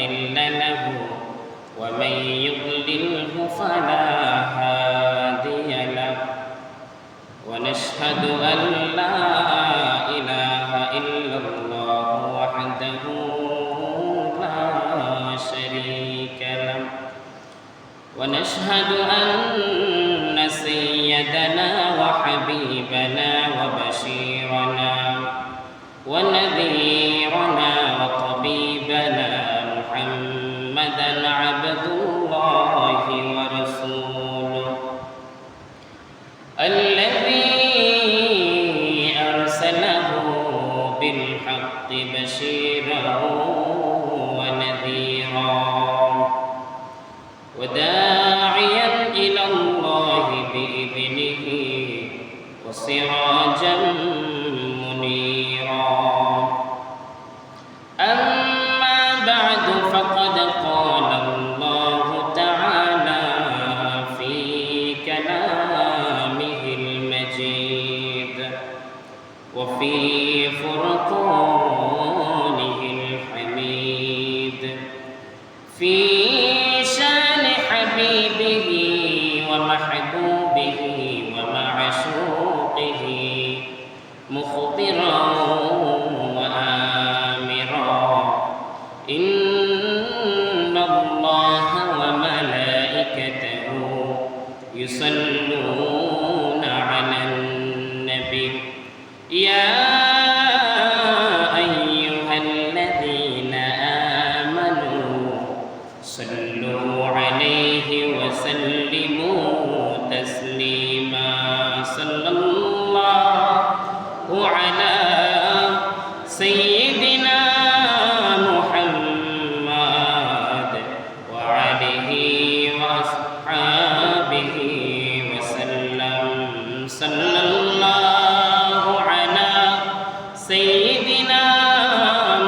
مضل له ومن يضلله فلا هادي له ونشهد أن لا إله إلا الله وحده لا شريك له ونشهد أن سيدنا وحبيبنا وبشيرنا ونذيرنا وطبيبنا محمدا عبد الله ورسوله الذي أرسله بالحق بشيرا ونذيرا وداعيا إلى الله بإذنه وسراجا منيرا أما بعد فقد قال الله تعالى في كلامه المجيد وفي فرقانه الحميد في شان حبيبه ومحبوبه ومعشوقه مخبرا وآمرا إن الله وملائكته يصلون على النبي يا أيها الذين آمنوا صلوا عليه وسلموا تسليما صلى الله على سيدنا محمد وعليه وأصحابه وسلم صلى الله على سيدنا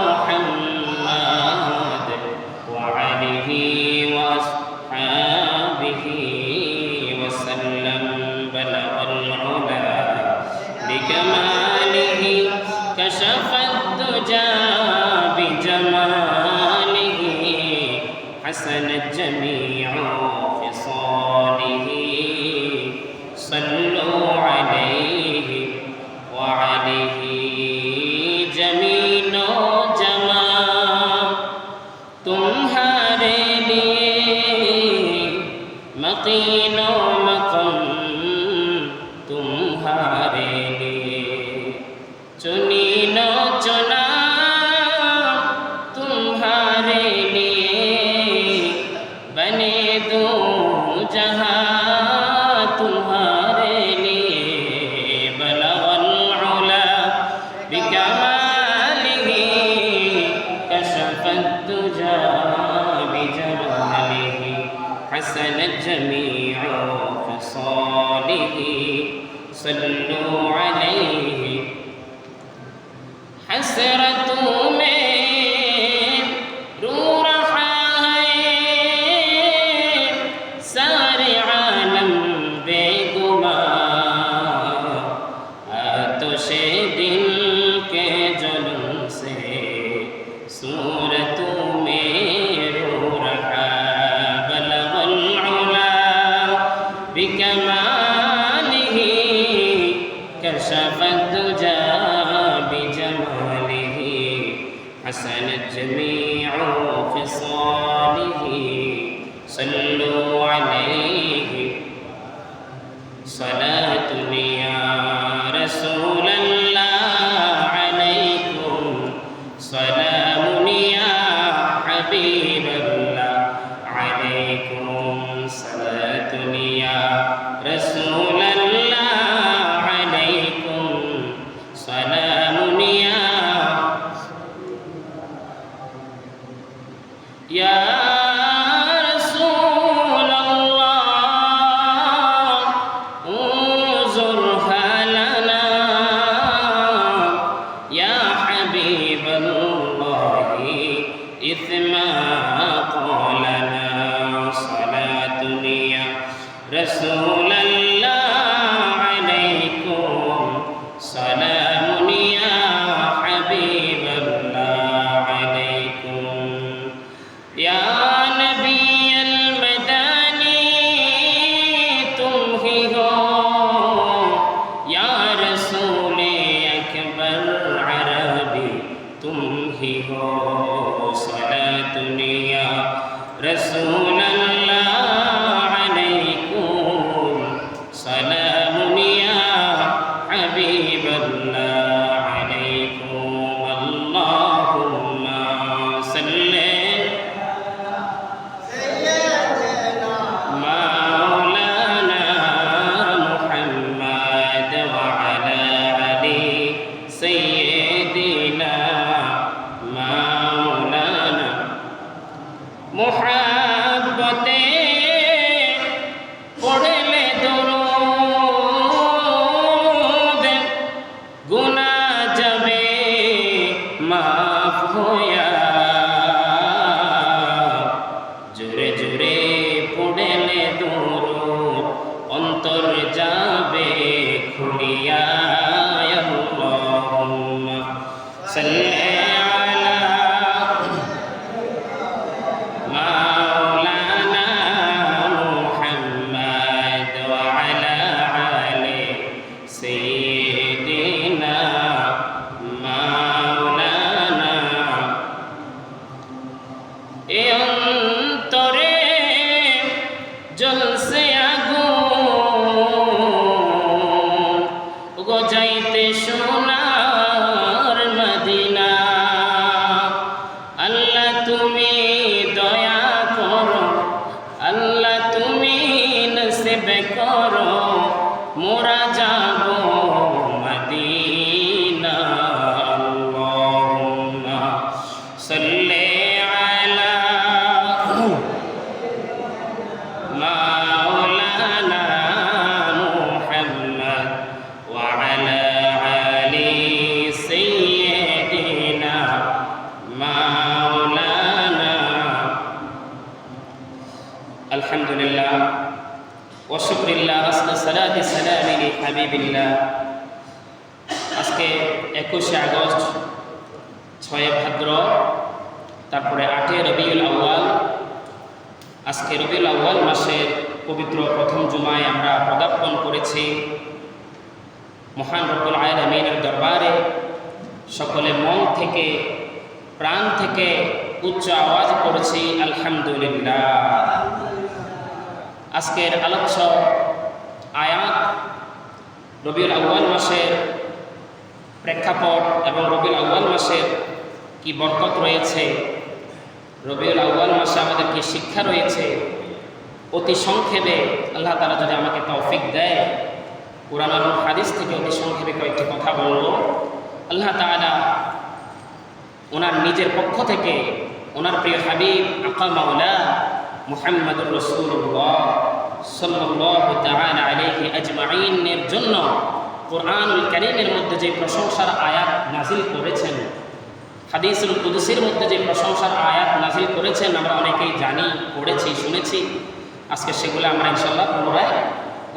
محمد وعليه وأصحابه وسلم بلغ العلا بكماله كشف الدجى بجماله حسنت جميع خصاله صلوا عليه وعليه جميل جمال तुम्हारे लिए मकीन मकम तुम्हारे लिए चुनीनो चुना तुम्हारे लिए बने दो जहां तुम्हारे लिए बलगल उला बिकमालिही कशफत दुजा बिजमालिही हसनत जमीउ खसालिही सल्लू अलैहि हसरतों में रो रहा है सारे आलम बेगुमां आतिशे दिल के जुल्म से सूरतों में रो रहा बलगल उला बिकमालिही कशफत दुजा بجماله حسنت جميع خصاله صلوا عليه صلاة يا رسول الله عليكم سلام يا حبيب الله عليكم صلاة يا رسول الله عليكم سلام يا رسول الله انظرها لنا يا حبيب الله إثما قولنا صلاة يا رسول الله عليكم سلام يا حبيب الله عليكم दुनिया रसूल अल्लाह अलैकुम सलाम या हबीब अल्लाह अलैकुम अल्लाहुम्मा सल्ली मौलाना मुहम्मद व अला अली सय्यिदिना मौलाना मुहब्बते पढ़ले दुरूद गुनाह जाबे माफ होया জোরে জোরে পড়লে দুরূদ অন্তর যাবে খুলিয়া আল্লাহুম্মা সাল্লি আলা মাওলানা মুহাম্মদ ওয়া আলা আলি সাইয়্যিদিনা মাওলানা এ অন্তরে জ্বলছে আগুন গজাইতে সোনার মদিনা আল্লাহ তুমি দয়া করো আল্লাহ তুমি নসিব করো মোরা যাব মদিনা আল্লাহুম্মা সাল্লি আলা মাওলানা মুহাম্মদ ওয়া আলা আলি সাইয়্যিদিনা মাওলানা আলহামদুলিল্লাহ ওয়া শুকরিল্লাহ আসনা সালাতি সালামি লি হাবিবিল্লাহ। আজকে 21শে আগস্ট 6 ভাদ্র তারপরে 8 রবিউল আউয়াল। আজকে রবিউল আউয়াল মাসের পবিত্র প্রথম জুমায় আমরা পদার্পণ করেছি মহান রব্বুল আলামিনের দরবারে। সকলে মন থেকে প্রাণ থেকে উচ্চ আওয়াজ করেছি আলহামদুলিল্লাহ। আজকের আলোচ্য আয়াত রবিউল আউয়াল মাসের প্রেক্ষাপট এবং রবিউল আউয়াল মাসের কি বরকত রয়েছে, রবিউল আউয়াল মাসে আমাদের কি শিক্ষা রয়েছে, অতি সংক্ষেপে আল্লাহ তাআলা যদি আমাকে তৌফিক দেয় কুরআন এবং হাদিস থেকে অতি সংক্ষেপে কয়েকটি কথা বলবো। আল্লাহ তাআলা ওনার নিজের পক্ষ থেকে ওনার প্রিয় হাবিব আকা মাওলা মুহাম্মদুর রাসূলুল্লাহ সাল্লাল্লাহু তাআলা আলাইহি আজমাইনের জন্য কুরআনুল কারীমের মধ্যে যে প্রশংসার আয়াত নাজিল করেছেন, হাদিসুল কুদসির মধ্যে যে প্রশংসার আয়াত নাজিল করেছেন, আমরা অনেকেই জানি, পড়েছি, শুনেছি। আজকে সেগুলো আমরা ইনশাআল্লাহ পুনরায়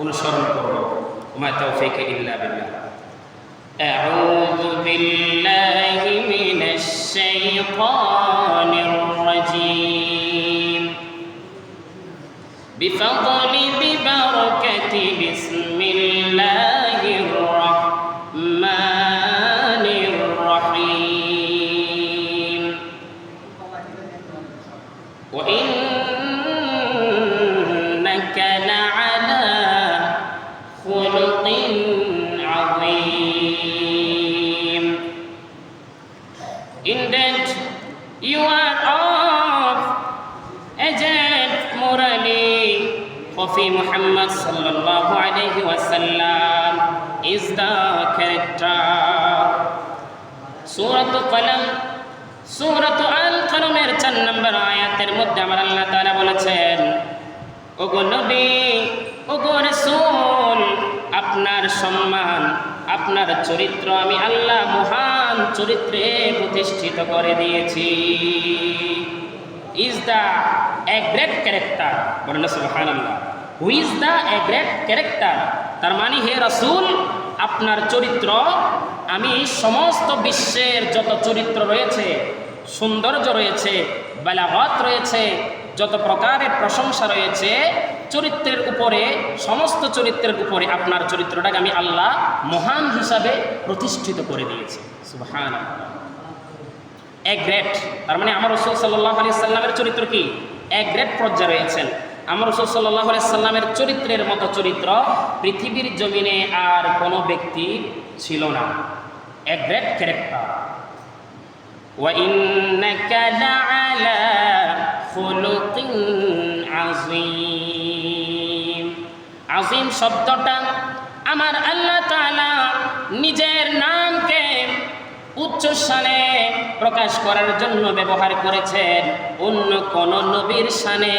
অনুসরণ করব। ওমা তাওফীক ইল্লা বিল্লাহ। আউযু বিল্লাহি মিনাশ শাইতানির রাজীম। বিফাদলি বিবারাকাতি বিসমিল্লাহির রাহমানির রাহিম। وإنك لعلى خلق عظيم. Indeed, you are of aged morally. Prophet Muhammad sallallahu alayhi wa sallam is the character. Surah Qalam, Surah Al-Qalamের 4 নম্বর আয়াতের মধ্যে আমার আল্লাহ তাআলা বলেছেন, ওগো নবী, ওগো রাসূল, আপনার সম্মান, আপনার চরিত্র আমি আল্লাহ মহান চরিত্রে প্রতিষ্ঠিত করে দিয়েছি। Is the a great character, বলেন সুবহানাল্লাহ। Who is the a great character, তার মানে হে রাসূল, আপনার চরিত্র আমি সমস্ত বিশ্বের যত চরিত্র রয়েছে, সৌন্দর্য রয়েছে, বালাগত রয়েছে, যত প্রকারের প্রশংসা রয়েছে চরিত্রের উপরে, সমস্ত চরিত্রের উপরে আপনার চরিত্রটাকে আমি আল্লাহ মহান হিসাবে প্রতিষ্ঠিত করে দিয়েছি। সুবহানাল্লাহ। এ গ্রেড, তার মানে আমার রাসূল সাল্লাল্লাহু আলাইহি সাল্লামের চরিত্র কি এ গ্রেড পর্যায়ে রয়েছেন। আমার রাসূল সাল্লাল্লাহু আলাইহি সাল্লামের চরিত্রের মতো চরিত্র পৃথিবীর জমিনে আর কোনো ব্যক্তি ছিল না। A grade character. ওয়া ইন্নাকা লাআলা খুলুকিন আযীম। আযীম শব্দটা আমার আল্লাহ তাআলা নিজের নামকে উচ্চ শানে প্রকাশ করার জন্য ব্যবহার করেছেন। অন্য কোন নবীর শানে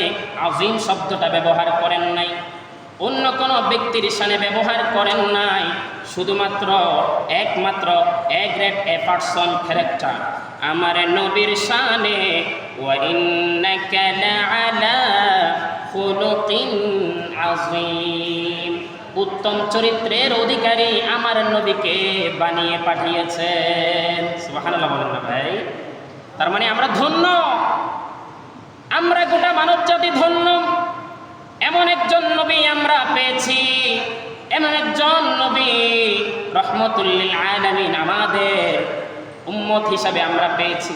আযীম শব্দটা ব্যবহার করেন নাই, অন্য কোন ব্যক্তির শানে ব্যবহার করেন নাই। শুধুমাত্র একমাত্র A grade a person character আমার নবীর শানে ওয়া ইন্নাকা লাআলা খুলুকিন আযীম। উত্তম চরিত্রের অধিকারী আমার নবীকে বানিয়ে পাঠিয়েছেন। সুবহানাল্লাহ বলেন না ভাই? তার মানে আমরা ধন্য, আমরা গোটা মানব জাতি ধন্য। এমন একজন নবী আমরা পেয়েছি, এমন একজন নবী রহমতুল লিল আলামিন আমাদের উম্মত হিসাবে আমরা পেয়েছি।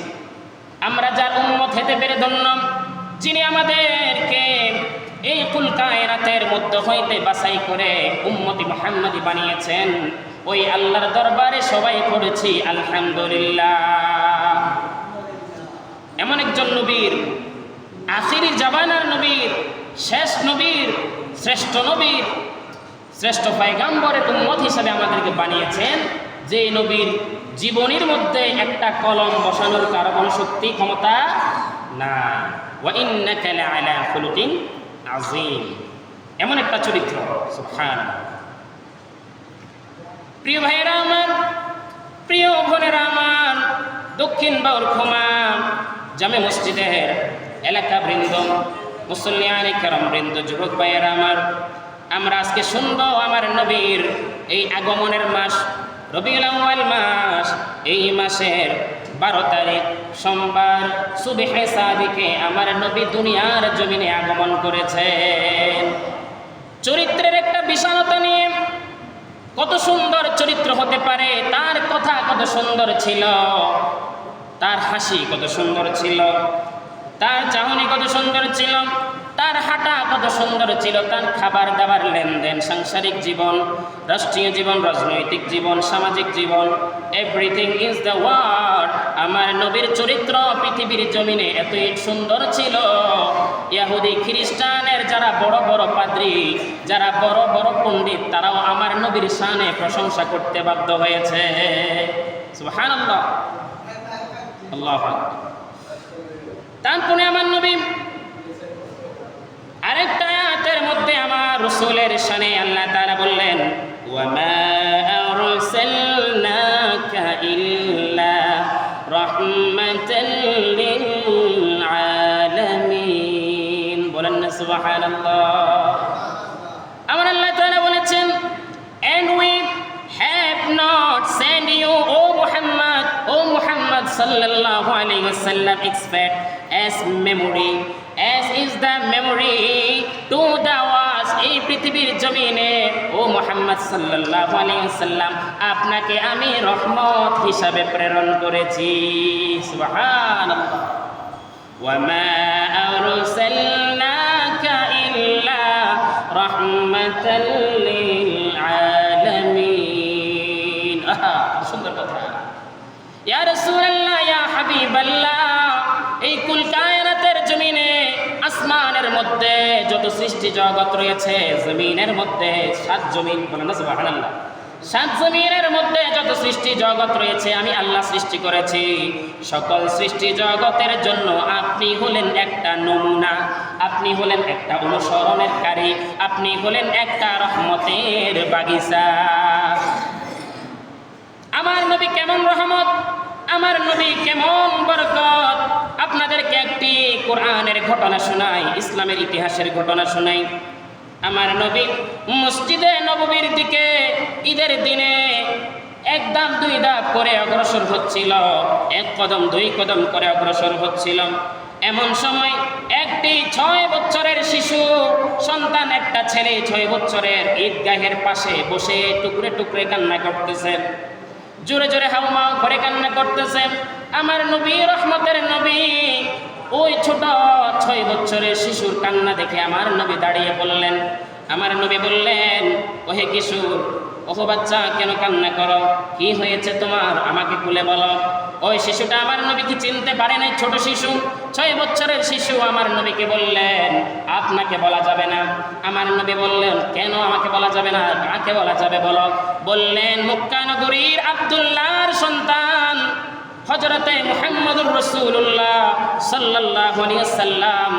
আমরা যার উম্মত হতে পেরে ধন্য, যিনি আমাদেরকে এই কুল কায়নাতের মধ্য হইতে বাছাই করে উম্মতি মুহাম্মাদি বানিয়েছেন। ওই আল্লাহর দরবারে সবাই পড়েছি আলহামদুলিল্লাহ। এমন একজন নবীর, আখিরি জামানার নবীর, শেষ নবীর, শ্রেষ্ঠ নবীর, শ্রেষ্ঠ পয়গম্বরের উম্মত হিসাবে আমাদেরকে বানিয়েছেন, যে নবীর জীবনীর মধ্যে একটা কলম বসানোর কারো কোনো শক্তি ক্ষমতা নাই। ওয়া ইন্নাকা লাআলা খুলুকিন আযীম। এমন একটা চরিত্র। সুবহানাল্লাহ। প্রিয় ভাইরা আমার, প্রিয় বোনেরা আমার, দক্ষিণ বাউরখোমা জামে মসজিদের এলাকা বৃন্দ, মুসল্লিয়ানে কেরাম বৃন্দ, যুবক ভাইয়েরা আমার, আমরা আজকে শুনবো আমার নবীর এই আগমনের মাস রবিউল আউয়াল মাস। এই মাসের 12 তারিখ সোমবার সুবহে সাদিকে আমার নবী দুনিয়ার জমিনে আগমন করেছেন। চরিত্রের একটা বিশালতা নিয়ে, কত সুন্দর চরিত্র হতে পারে, তার কথা কত সুন্দর ছিল, তার হাসি কত সুন্দর ছিল, তার চাহনি কত সুন্দর ছিল, তার হাঁটা কত সুন্দর ছিল, তার খাবার দাবার, লেনদেন, সাংসারিক জীবন, রাষ্ট্রীয় জীবন, রাজনৈতিক জীবন, সামাজিক জীবন, এভরিথিং ইজ দ্য ওয়ার্ড। আমার নবীর চরিত্র পৃথিবীর জমিনে এতই সুন্দর ছিল, ইহুদি খ্রিস্টানের যারা বড় বড় পাদ্রী, যারা বড় বড় পণ্ডিত, তারাও আমার নবীর শানে প্রশংসা করতে বাধ্য হয়েছে। সুবহানাল্লাহ, আল্লাহু আকবার। তারপরে আমার নবী আরেকটা আয়াতের মধ্যে আমার রাসূলের শানে আল্লাহ তাআলা বললেন, ওয়া মা আরসালনাকা ইল্লা রাহমাতাল লিল আলামিন। বলেন না সুবহানাল্লাহ। আমার আল্লাহ তাআলা বলেছেন, and we have not sent you O Muhammad sallallahu alaihi wasallam except as memory, as is the memory to the world। এই পৃথিবীর জমিনে ও মুহাম্মদ সাল্লাল্লাহু আলাইহি ওয়াসাল্লাম, আপনাকে আমি রহমত হিসাবে প্রেরণ করেছি। সুবহানাল্লাহ। ওয়া মা আরসালনাকা ইল্লা রাহমাতাল লিল আলামিন। আহা, সুন্দর কথা। ইয়া রাসূলুল্লাহ, ইয়া হাবিবাল্লাহ, এই কুল কায়নাতের জমিনে, আসমানের মধ্যে যত সৃষ্টি জগৎ রয়েছে, জমিনের মধ্যে 7 জমিন, বলেন না সুবহানাল্লাহ, 7 জমিনের মধ্যে যত সৃষ্টি জগৎ রয়েছে আমি আল্লাহ সৃষ্টি করেছি। সকল সৃষ্টি জগতের জন্য আপনি হলেন একটা নমুনা, আপনি হলেন একটা অনুসরণেরকারী, আপনি হলেন একটা রহমতের বাগিচা। আমার নবী কেমন রহমত, আমার নবী কেমন বরকত, আপনাদেরকে একটি কোরআনের ঘটনা শোনাই, ইসলামের ইতিহাসের ঘটনা শোনাই। আমার নবী মসজিদে নববীর দিকে ঈদের দিনে 1 ধাপ 2 ধাপ করে অগ্রসর হচ্ছিল, 1 কদম 2 কদম করে অগ্রসর হচ্ছিল। এমন সময় একটি 6 বছরের শিশু সন্তান, একটা ছেলে 6 বছরের, ঈদগাহের পাশে বসে টুকরে টুকরে কান্না করতেছে, জোরে জোরে হাউমাউ করে কান্না করতেছে। আমার নবী, রহমতের নবী, ওই ছোট 6 বছরের শিশুর কান্না দেখে আমার নবী দাঁড়িয়ে বললেন। আমার নবী বললেন, ওহে কিশোর, ওহো বাচ্চা, কেন কান্না করো? কি হয়েছে তোমার? আমাকে খুলে বলো। ওই শিশুটা আমার নবীকে চিনতে পারে নাই, ছোট শিশু, 6 বছরের শিশু। আমার নবীকে বললেন, আপনাকে বলা যাবে না। আমার নবী বললেন, কেন আমাকে বলা যাবে না? কাকে বলা যাবে বলো? বললেন, মক্কা নগরীর আব্দুল্লাহর সন্তান হযরতে মুহাম্মদুর রাসূলুল্লাহ সাল্লাল্লাহু আলাইহি ওয়াসাল্লাম,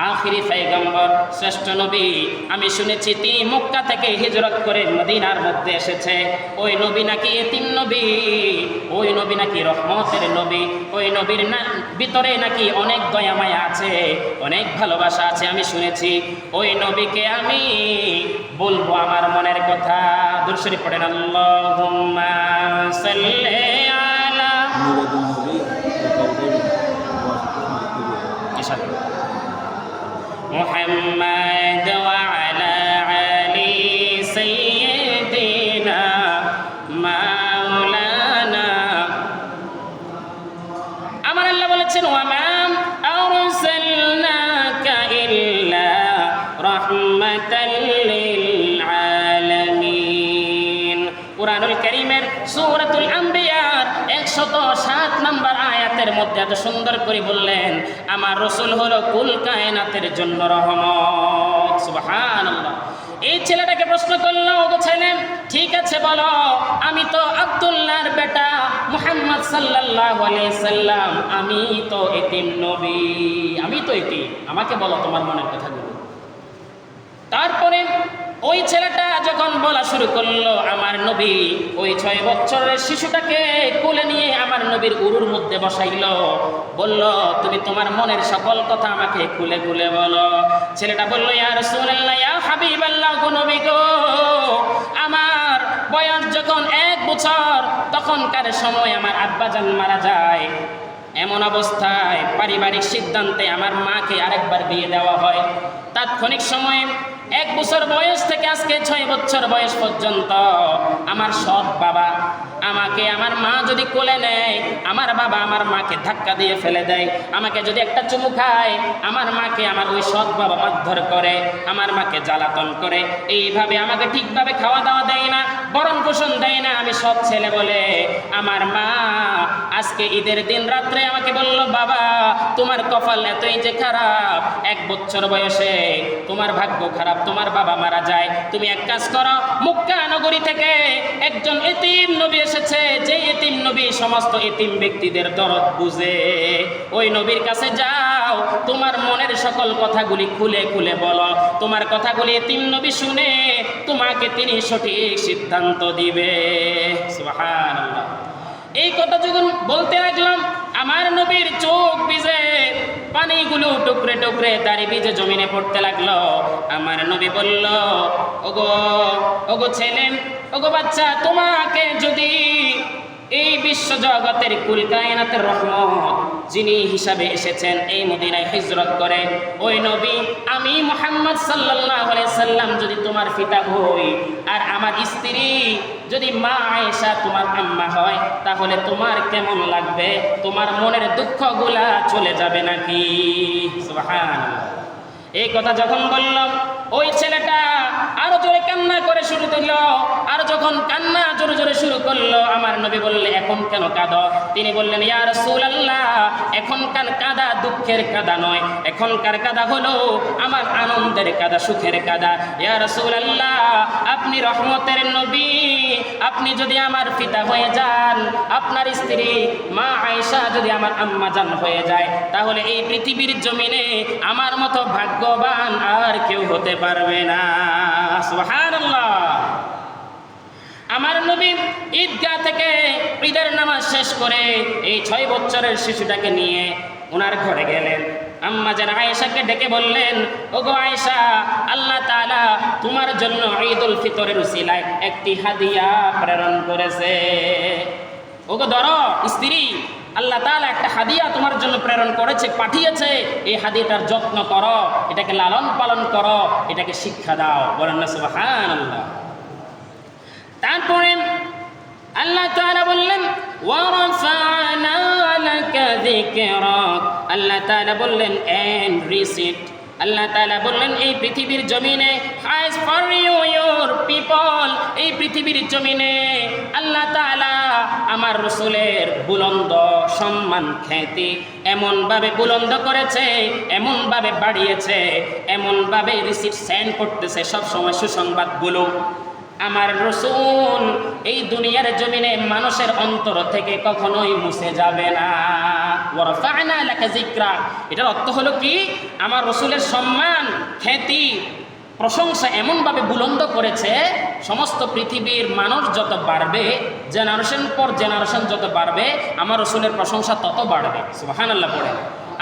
আখিরি পয়গম্বর, শ্রেষ্ঠ নবী। আমি শুনেছি তিনি মক্কা থেকে হিজরত করে মদিনার মধ্যে এসেছে। ওই নবী নাকি এতিম নবী, ওই নবী নাকি রহমতের নবী, ওই নবীর ভিতরে নাকি অনেক দয়া মায়া আছে, অনেক ভালোবাসা আছে। আমি শুনেছি ওই নবীকে আমি বলবো আমার মনের কথা। দুরূদ শরীফ পড়েন, আল্লাহুম্মা সাল্লি আলা মুহাম্মাদ ওয়া আলা আলি সাইয়্যিদিনা মাওলানা। আমার আল্লাহ বলেছেন, ওয়া মা আরসালনাকা ইল্লা রাহমাতাল লিল আলামিন। কুরআনুল কারীমের সূরাতুল আম্বিয়ার 107 নম্বর আয়াতের মধ্যে এত সুন্দর করে বললেন, আমার রাসূল হলো কুল কায়নাতের জন্য রহমত। সুবহানাল্লাহ। এই ছেলেটাকে প্রশ্ন করলো, ওগো ছেলে, ঠিক আছে বলো, আমি তো আব্দুল্লাহর বেটা মুহাম্মদ সাল্লাল্লাহু আলাইহি সাল্লাম, আমি তো এতিম নবী, আমি তো এতিম, আমাকে বলো তোমার মনের কথাগুলো। তারপরে ওই ছেলেটা যখন বলা শুরু করলো, আমার নবী ওই 6 বছরের শিশুটাকে কোলে নিয়ে আমার নবীর উরুর মধ্যে বসাইল, বলল, তুমি তোমার মনের সকল কথা আমাকে খুলে খুলে বলো। ছেলেটা বলল, ইয়া রাসূলুল্লাহ, ইয়া হাবিবাল্লাহ, গো নবী গো, আমার বয়স যখন 1 বছর, তখনকার সময় আমার আব্বাজান মারা যায়। এমন অবস্থায় পারিবারিক সিদ্ধান্তে আমার মাকে আরেকবার বিয়ে দেওয়া হয়। তাৎক্ষণিক সময়ে 1 বছর বয়স থেকে আজকে 6 বছর বয়স পর্যন্ত আমার সৎ বাবা আমাকে, আমার মা যদি কোলে নেয়, আমার বাবা আমার মাকে ধাক্কা দিয়ে ফেলে দেয়। আমাকে যদি একটা চুমু খায়, আমার মাকে আমার ওই সৎ বাবা মারধর করে, আমার মাকে জ্বালাতন করে। এইভাবে আমাকে ঠিকভাবে খাওয়া দাওয়া দেয় না, ভরণ পোষণ দেয় না। আমি সৎ ছেলে বলে আমার মা আজকে ঈদের দিন রাত্রে আমাকে বলল, বাবা তোমার কপাল এতই যে খারাপ, 1 বছর বয়সে তোমার ভাগ্য খারাপ, তোমার বাবা মারা যায়। তুমি এক কাজ করো, মক্কা নগরী থেকে একজন এতিম নবী এসেছে, যে এতিম নবী সমস্ত এতিম ব্যক্তিদের দরদ বুঝে, ওই নবীর কাছে যাও, তোমার মনের সকল কথাগুলি খুলে খুলে বলো। তোমার কথাগুলি এতিম নবী শুনে তোমাকে তিনি সঠিক সিদ্ধান্ত দিবে। সুবহানাল্লাহ। এই কথা যখন বলতে লাগলাম, আমার নবীর চোখ ভিজে পানিগুলো টুকরে টুকরে দাড়ি ভিজে জমিনে পড়তে লাগলো। আমার নবী বলল, ওগো ওগো ছেলে, ওগো বাচ্চা, তোমাকে যদি এই বিশ্ব জগতের কুল কায়নাতের রহমত যিনি হিসাবে এসেছেন এই মদিনায় হিজরত করে, ওই নবী আমি মুহাম্মদ সাল্লাল্লাহু আলাইহি সাল্লাম যদি তোমার পিতা হই, আর আমার স্ত্রী যদি মা আয়েশা তোমার আম্মা হয়, তাহলে তোমার কেমন লাগবে? তোমার মনের দুঃখগুলা চলে যাবে নাকি? সুবহানাল্লাহ। এই কথা যখন বললাম, ওই ছেলেটা আরো জোরে কান্না করে শুরু করলো। আর যখন কান্না জোরে জোরে শুরু করলো, আমার নবী বললে, এখন কেন কাঁদো? তিনি বললেন, ইয়া রাসূলুল্লাহ, এখনকার কাঁদা দুঃখের কাঁদা নয়, এখনকার কাঁদা হলো আমার আনন্দের কাঁদা, সুখের কাঁদা। ইয়া রাসূলুল্লাহ, আপনি রহমতের নবী, আপনি যদি আমার পিতা হয়ে যান, আপনার স্ত্রী মা আয়েশা যদি আমার আম্মা জান হয়ে যায়, তাহলে এই পৃথিবীর জমিনে আমার মতো ভাগ্যবান আর কেউ হতে পারবে না। সুবহানাল্লাহ। আমার নবী ঈদগাহ থেকে ঈদের নামাজ শেষ করে এই 6 বছরের শিশুটাকে নিয়ে ওনার ঘরে গেলেন। আম্মা জান আয়েশাকে ডেকে বললেন, ওগো আয়েশা, আল্লাহ তাআলা তোমার জন্য ঈদুল ফিতরের উসিলায় একটি হাদিয়া প্রেরণ করেছে। ওগো ধরো স্ত্রী, আল্লাহ তাআলা একটা হাদিয়া তোমার জন্য প্রেরণ করেছে, পাঠিয়েছে। এই হাদিয়াটার যত্ন করো, এটাকে লালন পালন করো, এটাকে শিক্ষা দাও। বলেন না সুবহানাল্লাহ। তারপরে আল্লাহ তাআলা বললেন ওয়ারাফা'না লাকা যিকরাক, আল্লাহ তাআলা বললেন এন্ড রিসিট, আল্লাহ তাআলা বললেন এই পৃথিবীর জমিনে হাইস ফর ইউ ইউর পিপল, এই পৃথিবীর জমিনে আল্লাহ তাআলা আমার রাসূলের বুলন্দ সম্মান খ্যাতি এমনভাবে বুলন্দ করেছে, এমনভাবে বাড়িয়েছে, এমনভাবে রিসিট সেন্ড করতেছে সব সময় সুসংবাদগুলো। আমার রাসূল এই দুনিয়ার জমিনে মানুষের অন্তর থেকে কখনোই মুছে যাবে না। ওয়ারাফা'না লাকা যিকরাক, এটার অর্থ হলো কি, আমার রাসূলের সম্মান খ্যাতি প্রশংসা এমনভাবে বুলন্দ করেছে, সমস্ত পৃথিবীর মানুষ যত বাড়বে, জেনারেশন পর জেনারেশন যত বাড়বে, আমার রাসূলের প্রশংসা তত বাড়বে। সুবহানাল্লাহ পড়ে।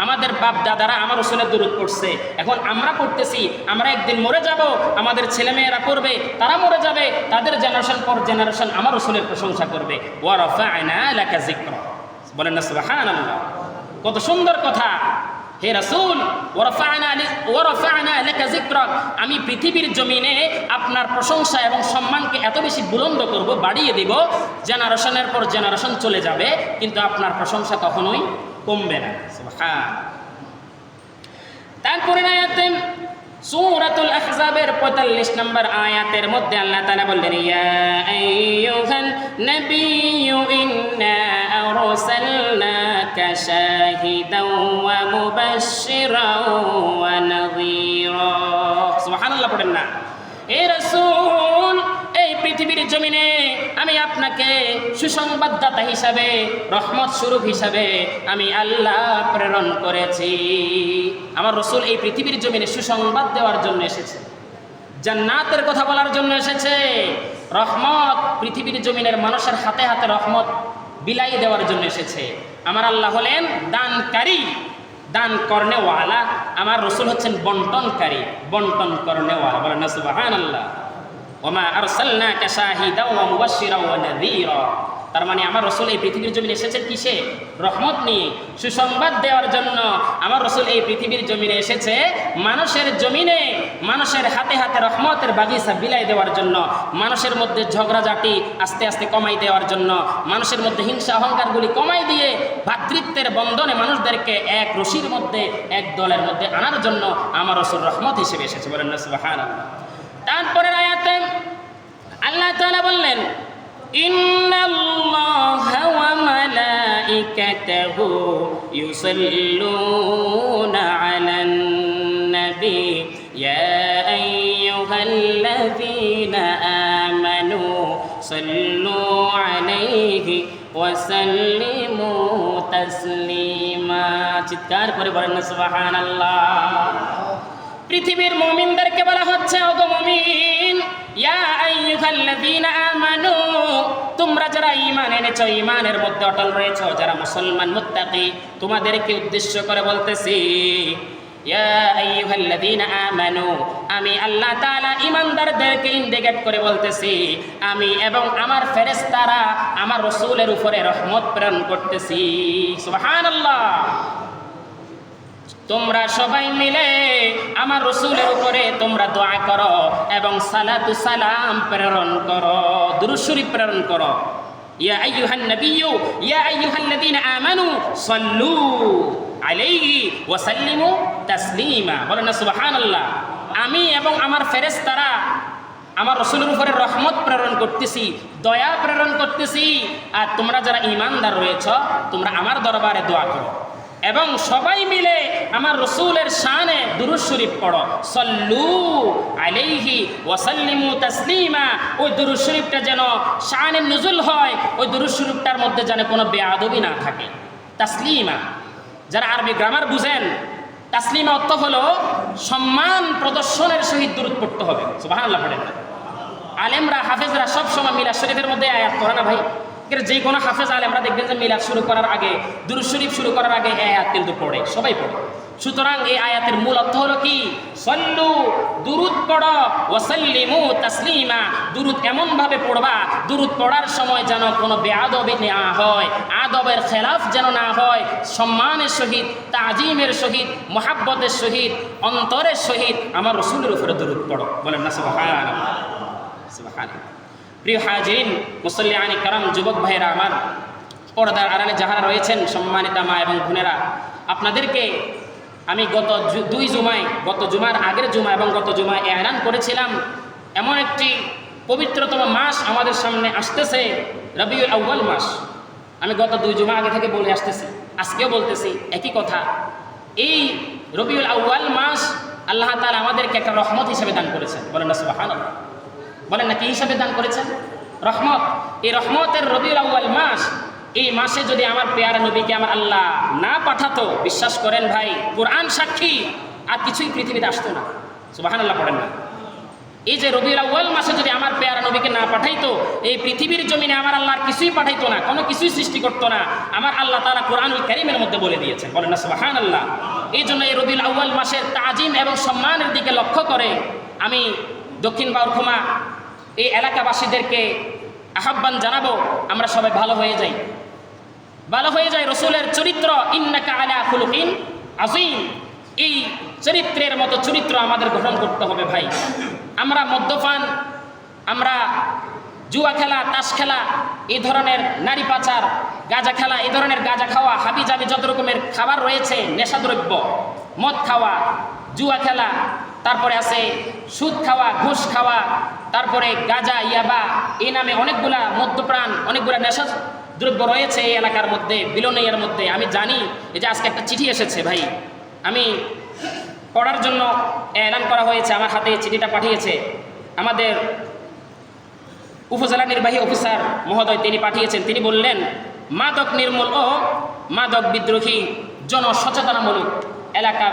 আমাদের বাপ দাদারা আমার রাসূলের দুরূদ পড়ছে, এখন আমরা পড়তেছি, আমরা একদিন মরে যাব, আমাদের ছেলেমেয়েরা পড়বে, তারা মরে যাবে, তাদের জেনারেশন পর জেনারেশন আমার রাসূলের প্রশংসা করবে। ওয়ারাফা'না লাকা যিকরাক, বলেন না সুবহানাল্লাহ। কত সুন্দর কথা। হে রাসূল, ওয়ারাফা'না লাকা যিকরাক, আমি পৃথিবীর জমিনে আপনার প্রশংসা এবং সম্মানকে এত বেশি বুলন্দ করব, বাড়িয়ে দিব, জেনারেশনের পর জেনারেশন চলে যাবে, কিন্তু আপনার প্রশংসা কখনোই কমবে না। সুবহান। তারপরে আয়াতে সূরাতুল আহজাবের 45 নম্বর আয়াতের মধ্যে আল্লাহ তাআলা বললেন ইয়া আইয়ুহান নাবিয়্যু ইন্না আরসালনাকা শাহিদাও ওয়া মুবাশশিরাও ওয়া নাযীরা। সুবহানাল্লাহ পড়েন না। হে রাসূল, এই পৃথিবীর জমিনে আমি আপনাকে সুসংবাদদাতা হিসাবে, রহমত স্বরূপ হিসাবে আমি আল্লাহ প্রেরণ করেছি। আমার রাসূল এই পৃথিবীর জমিনে সুসংবাদ দেওয়ার জন্য এসেছে, জান্নাতের কথা বলার জন্য এসেছে, রহমত পৃথিবীর জমিনের মানুষের হাতে হাতে রহমত বিলাই দেওয়ার জন্য এসেছে। আমার আল্লাহ হলেন দানকারী, দান করনেওয়ালা, আমার রাসূল হচ্ছেন বন্টনকারী, বন্টন করনেওয়ালা। বলেন না সুবহানাল্লাহ। ওমা আরসালনাকা শাহিদাও ওয়া মুবাশশিরাও ওয়া নাযীরা, তার মানে আমার রাসূল এই পৃথিবীর জমিনে এসেছেন কিসে? রহমত নিয়ে, সুসংবাদ দেওয়ার জন্য। আমার রাসূল এই পৃথিবীর জমিনে এসেছে মানুষের জমিনে, মানুষের হাতে হাতে রহমতের বাগিচা বিলাই দেওয়ার জন্য, মানুষের মধ্যে ঝগড়াঝাটি আস্তে আস্তে কমাই দেওয়ার জন্য, মানুষের মধ্যে হিংসা অহংকারগুলি কমাই দিয়ে ভ্রাতৃত্বের বন্ধনে মানুষদেরকে এক রশির মধ্যে, এক দলের মধ্যে আনার জন্য আমার রাসূল রহমত হিসেবে এসেছে। বলেন না সুবহানাল্লাহ। তারপরের আয়াতে আল্লাহ তাআলা বললেন ইন্নাল্লাহা ওয়া মালাইকাতাহু ইউসাল্লুনা আলান নবী ইয়া আইয়ুহাল্লাযীনা আমানু সাল্লু আলাইহি ওয়া সাল্লিমু তাসলিমা। চিৎকার করে বলেন না সুবহানাল্লাহ। পৃথিবীর মুমিনদেরকে বলা হচ্ছে, ওগো মুমিন, ইয়া আইয়ুহাল্লাযীনা আমানু, তোমরা যারা ঈমান এনেছো, ঈমানের মধ্যে অটল রয়েছো, যারা মুসলমান মুত্তাকি, তোমাদেরকে উদ্দেশ্য করে বলতেছি, ইয়া আইয়ুহাল্লাযীনা আমানু, আমি আল্লাহ তাআলা ঈমানদারদেরকে ইন্ডিকেট করে বলতেছি, আমি এবং আমার ফেরেশতারা আমার রাসূলের উপরে রহমত প্রেরণ করতেছি। সুবহানাল্লাহ। তোমরা সবাই মিলে আমার রাসূলের উপরে তোমরা দোয়া করো এবং সালাতু সালাম প্রেরণ করো, দুরূদ শরীফ প্রেরণ করো। ইয়া আইয়ুহান নাবিয়্যু ইয়া আইয়ুহাল্লাযীনা আমানু সাল্লু আলাইহি ওয়া সাল্লিমু তাসলিমা। বলেন না সুবহানাল্লাহ। আমি এবং আমার ফেরেশতারা আমার রাসূলের উপরে রহমত প্রেরণ করতেছি, দয়া প্রেরণ করতেছি, আর তোমরা যারা ঈমানদার রয়েছো তোমরা আমার দরবারে দোয়া করো এবং সবাই মিলে আমার রাসূলের শানে দুরূদ শরীফ পড়ো। সাল্লু আলাইহি ওয়া সাল্লিমু তাসলিমা। ওই দুরূদ শরীফটা যেন শানে নুজুল হয়, ওই দুরূদ শরীফটার মধ্যে যেন কোনো বেয়াদবি না থাকে। তাসলিমা, যারা আরবি গ্রামার বুঝেন, তাসলিমা অর্থ হলো সম্মান প্রদর্শনের সহিত দুরূদ পড়তে হবে। সুবহানাল্লাহ পড়েন। আলেমরা হাফেজরা সব সময় মিলাদ শরীফের মধ্যে আয়াত করে না ভাই, যে কোনো হাফেজ আলেমরা দেখবেন যে মিলাদ শুরু করার আগে, দুরূদ শরীফ শুরু করার আগে এই আয়াত কিন্তু পড়ে, সবাই পড়ে। সুতরাং এই আয়াতের মূল অর্থ হলো কি? সল্লু, দুরূদ পড়ো, ওয়া সাল্লিমু তাসলিমা, দুরূদ এমনভাবে পড়বা, দুরূদ পড়ার সময় যেন কোনো বেয়াদবি না হয়, আদবের খেলাফ যেন না হয়, সম্মানের সহিত, তাজিমের সহিত, মুহাব্বতের সহিত, অন্তরের সহিত আমার রাসূলের উপরে দুরূদ পড়ো। বলেন না সুবহানাল্লাহ। সুবহানাল্লাহ। প্রিয় হাজিরিন, মুসল্লিয়ানি কারাম, যুবক ভাইয়েরা আমার, পর্দার আড়ালে যাহারা রয়েছেন সম্মানিতা মা এবং বোনেরা, আপনাদেরকে আমি গত জুমার আগের জুমা এবং গত জুমায় এলান করেছিলাম এমন একটি পবিত্রতম মাস আমাদের সামনে আসতেছে, রবিউল আউয়াল মাস। আমি গত 2 জুমা আগে থেকে বলে আসতেছি, আজকেও বলতেছি একই কথা। এই রবিউল আউয়াল মাস আল্লাহ তাআলা আমাদেরকে একটা রহমত হিসেবে দান করেছেন। বলেন না সুবহানাল্লাহ, বলেন না কি হিসাবে দান করেছেন? রহমত। এই রহমতের রবিউল আউয়াল মাস, এই মাসে যদি আমার পেয়ারা নবীকে আমার আল্লাহ না পাঠাতো, বিশ্বাস করেন ভাই, কোরআন সাক্ষী, আর কিছুই পৃথিবীতে আসতো না। সুবহানাল্লাহ পড়েন না। এই যে রবিউল আউয়াল মাসে যদি আমার পেয়ারা নবীকে না পাঠাইতো, এই পৃথিবীর জমিনে আমার আল্লাহ আর কিছুই পাঠাইতো না, কোনো কিছুই সৃষ্টি করতো না। আমার আল্লাহ তাআলা কোরআনুল কারীমের মধ্যে বলে দিয়েছেন। বলেন না সুবহানাল্লাহ। এই জন্য এই রবিউল আউয়াল মাসের তাজিম এবং সম্মানের দিকে লক্ষ্য করে আমি দক্ষিণ বাউরখুমা এই এলাকাবাসীদেরকে আহ্বান জানাবো, আমরা সবাই ভালো হয়ে যাই, ভালো হয়ে যায়। রসুলের চরিত্র, ইন্নাকা আলা খুলুকিন আযীম, এই চরিত্রের মতো চরিত্র আমাদের গ্রহণ করতে হবে ভাই। আমরা মদ্যপান, আমরা জুয়া খেলা, তাস খেলা, এই ধরনের নারী পাচার, গাঁজা খেলা, এই ধরনের গাঁজা খাওয়া, হাবি জাবি যত রকমের খাবার রয়েছে, নেশাদ্রব্য, মদ খাওয়া, জুয়া খেলা, তারপরে আছে সুদ খাওয়া, ঘুষ খাওয়া, তারপরে গাঁজা, ইয়াবা, এই নামে অনেকগুলা মদ্যপ্রাণ, অনেকগুলা নেশা দ্রব্য রয়েছে এই এলাকার মধ্যে, বিলোনিয়ার মধ্যে। আমি জানি এই যে আজকে একটা চিঠি এসেছে ভাই, আমি পড়ার জন্য এলান করা হয়েছে, আমার হাতে চিঠিটা পাঠিয়েছে আমাদের উপজেলা নির্বাহী অফিসার মহোদয়, তিনি পাঠিয়েছেন। তিনি বললেন, মাদক নির্মূল ও মাদক বিদ্রোহী জনসচেতনামূলক এলাকা,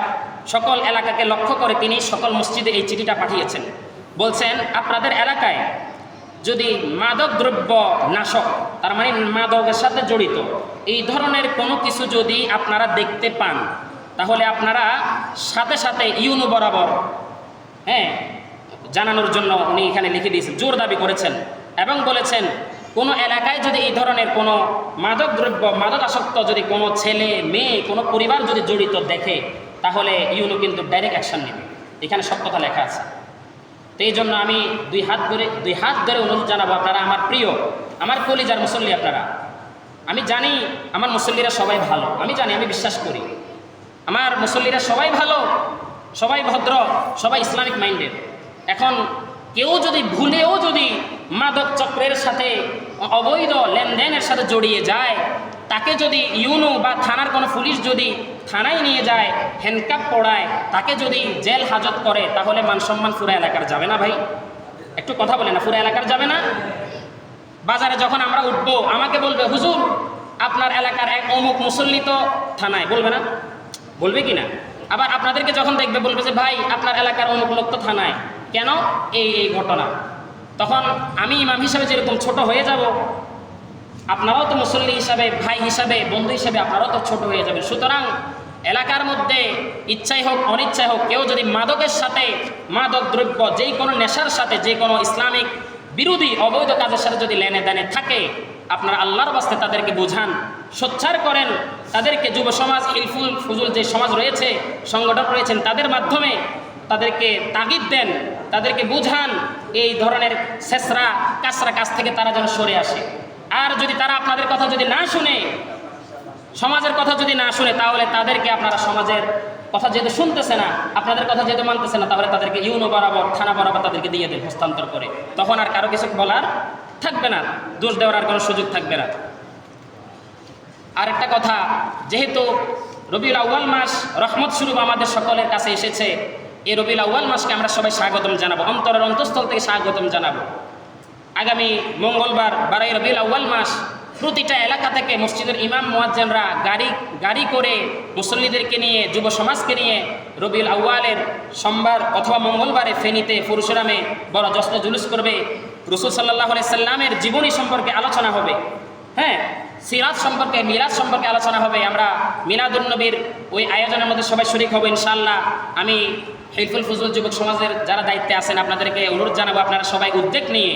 সকল এলাকাকে লক্ষ্য করে তিনি সকল মসজিদে এই চিঠিটা পাঠিয়েছেন। বলছেন, আপনাদের এলাকায় যদি মাদক দ্রব্য নাশক, তার মানে মাদকের সাথে জড়িত এই ধরনের কোনো কিছু যদি আপনারা দেখতে পান, তাহলে আপনারা সাথে সাথে ইউনো বরাবর জানানোর জন্য উনি এখানে লিখে দিয়েছেন, জোর দাবি করেছেন এবং বলেছেন, কোনো এলাকায় যদি এই ধরনের কোনো মাদক দ্রব্য, মাদক আসক্ত যদি কোনো ছেলে মেয়ে, কোনো পরিবার যদি জড়িত দেখে, তাহলে ইউনো কিন্তু ডাইরেক্ট অ্যাকশন নেবে। এখানে সব কথা লেখা আছে। তো এই জন্য আমি দুই হাত ধরে অনুরোধ জানাবো, আপনারা আমার প্রিয়, আমার কলিজার মুসল্লি আপনারা, আমি জানি আমার মুসল্লিরা সবাই ভালো, আমি জানি, আমি বিশ্বাস করি আমার মুসল্লিরা সবাই ভালো, সবাই ভদ্র, সবাই ইসলামিক মাইন্ডেড। এখন কেউ যদি ভুলেও যদি মাদক চক্রের সাথে, অবৈধ লেনদেনের সাথে জড়িয়ে যায়, তাকে যদি ইউনো বা থানার কোনো পুলিশ যদি থানায় নিয়ে যায়, হ্যান্ডকাপ পড়ায়, তাকে যদি জেল হাজত করে, তাহলে মানসম্মান পুরো এলাকার যাবে না ভাই? একটু কথা বলে না, পুরো এলাকার যাবে না? বাজারে যখন আমরা উঠবো, আমাকে বলবে, হুজুর আপনার এলাকার এক অমুক মুসল্লি তো থানায়, বলবে না? বলবে কি না? আবার আপনাদেরকে যখন দেখবে বলবে যে ভাই আপনার এলাকার অমুক লোক তো থানায়, কেন? এই ঘটনা। তখন আমি ইমাম হিসাবে যেরকম ছোট হয়ে যাব, আপনারাও তো মুসল্লি হিসাবে, ভাই হিসাবে, বন্ধু হিসাবে আপনারাও তো ছোট হয়ে যাবেন। সুতরাং এলাকার মধ্যে ইচ্ছাই হোক অনিচ্ছাই হোক, কেউ যদি মাদকের সাথে, মাদক দ্রব্য, যেই কোনো নেশার সাথে, যে কোনো ইসলামিক বিরোধী অবৈধ কাজের সাথে যদি লেনে দেনে থাকে, আপনারা আল্লাহর বাস্তে তাদেরকে বোঝান, সোচ্চার করেন, তাদেরকে যুব সমাজ, হিলফুল ফুজুল যে সমাজ রয়েছে, সংগঠন রয়েছেন, তাদের মাধ্যমে তাদেরকে তাগিদ দেন, তাদেরকে বুঝান, এই ধরনের ছেঁচড়া কাঁচরা কাজ থেকে তারা যেন সরে আসে। আর যদি তারা আপনাদের কথা যদি না শুনে, সমাজের কথা যদি না শুনে, তাহলে তাদেরকে আপনারা সমাজের কথা যেহেতু শুনতেছে না, আপনাদের কথা যেহেতু মানতেছে না, তাহলে তাদেরকে ইউনো বরাবর, থানা বরাবর তাদেরকে দিয়ে দেন, হস্তান্তর করে। তখন আর কারো কিছু বলার থাকবে না, দোষ দেওয়ার আর কোনো সুযোগ থাকবে না। আর একটা কথা, যেহেতু রবিউল আউয়াল মাস রহমত স্বরূপ আমাদের সকলের কাছে এসেছে, এই রবিউল আউয়াল মাসকে আমরা সবাই স্বাগতম জানাবো, অন্তরের অন্তঃস্থল থেকে স্বাগতম জানাবো। আগামী মঙ্গলবার 12 রবিউল আউয়াল মাস প্রতিটা এলাকা থেকে মসজিদের ইমাম মুয়াজ্জিনরা গাড়ি করে মুসল্লিদেরকে নিয়ে, যুব সমাজকে নিয়ে রবিউল আউয়ালের সোমবার অথবা মঙ্গলবারে ফেনীতে পরশুরামে বড় জশ্ন জুলুস করবে। রাসূল সাল্লাল্লাহু আলাইহি সাল্লামের জীবনী সম্পর্কে আলোচনা হবে, সিরাত সম্পর্কে, মিলাদ সম্পর্কে আলোচনা হবে। আমরা মিলাদুন নবীর ওই আয়োজনের মধ্যে সবাই শরীক হব ইনশাআল্লাহ। আমি হিলফুল ফুজুল যুবক সমাজের যারা দায়িত্বে আছেন, আপনাদেরকে অনুরোধ জানাবো, আপনারা সবাই উদ্যোগ নিয়ে,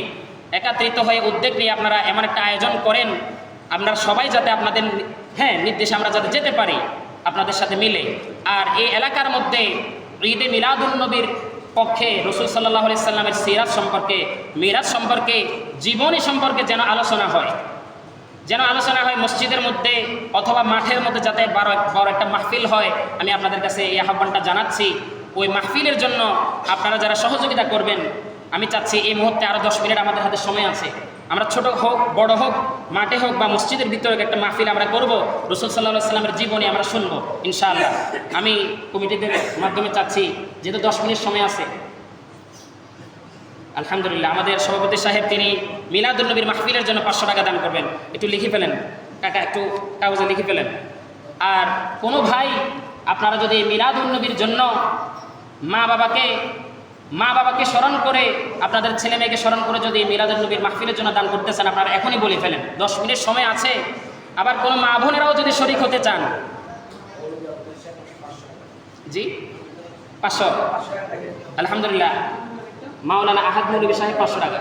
একত্রিত হয়ে উদ্যোগ নিয়ে আপনারা এমন একটা আয়োজন করেন, আপনারা সবাই যাতে আপনাদের নির্দেশে আমরা যাতে যেতে পারি আপনাদের সাথে মিলে। আর এই এলাকার মধ্যে ঈদে মিলাদুন নবীর পক্ষে রসুল সাল্লাল্লাহু আলাইহি সাল্লামের সিরাত সম্পর্কে, মিরাজ সম্পর্কে, জীবনী সম্পর্কে যেন আলোচনা হয়, মসজিদের মধ্যে অথবা মাঠের মধ্যে, যাতে বড় একটা মাহফিল হয়। আমি আপনাদের কাছে এই আহ্বানটা জানাচ্ছি। ওই মাহফিলের জন্য আপনারা যারা সহযোগিতা করবেন, আমি চাচ্ছি এই মুহূর্তে আরও 10 মিনিট আমাদের হাতে সময় আছে, আমরা ছোট হোক বড় হোক, মাঠে হোক বা মসজিদের ভিতরে একটা মাহফিল আমরা করব, রসুল সাল্লাল্লাহু আলাইহি সাল্লামের জীবনী আমরা শুনবো ইনশাআল্লাহ। আমি কমিটিদের মাধ্যমে চাচ্ছি, যেহেতু 10 মিনিট সময় আছে, আলহামদুলিল্লাহ আমাদের সভাপতি সাহেব তিনি মিলাদুন নবীর মাহফিলের জন্য 500 টাকা দান করবেন। একটু লিখে ফেলেন কাকা, একটু কাগজে লিখে ফেলেন। আর কোনো ভাই আপনারা যদি মিলাদুন নবীর জন্য মা বাবাকে স্মরণ করে, আপনাদের ছেলে মেয়েকে স্মরণ করে যদি মিলাদুন নবীর মাহফিলের জন্য দান করতেছেন, আপনারা এখনই বলে ফেলেন, 10 মিনিট সময় আছে। আবার কোনো মা বোনেরাও যদি শরীক হতে চান, জি 500, আলহামদুলিল্লাহ মাওলানা আহাদ মৌলভী সাহেব 500 টাকা।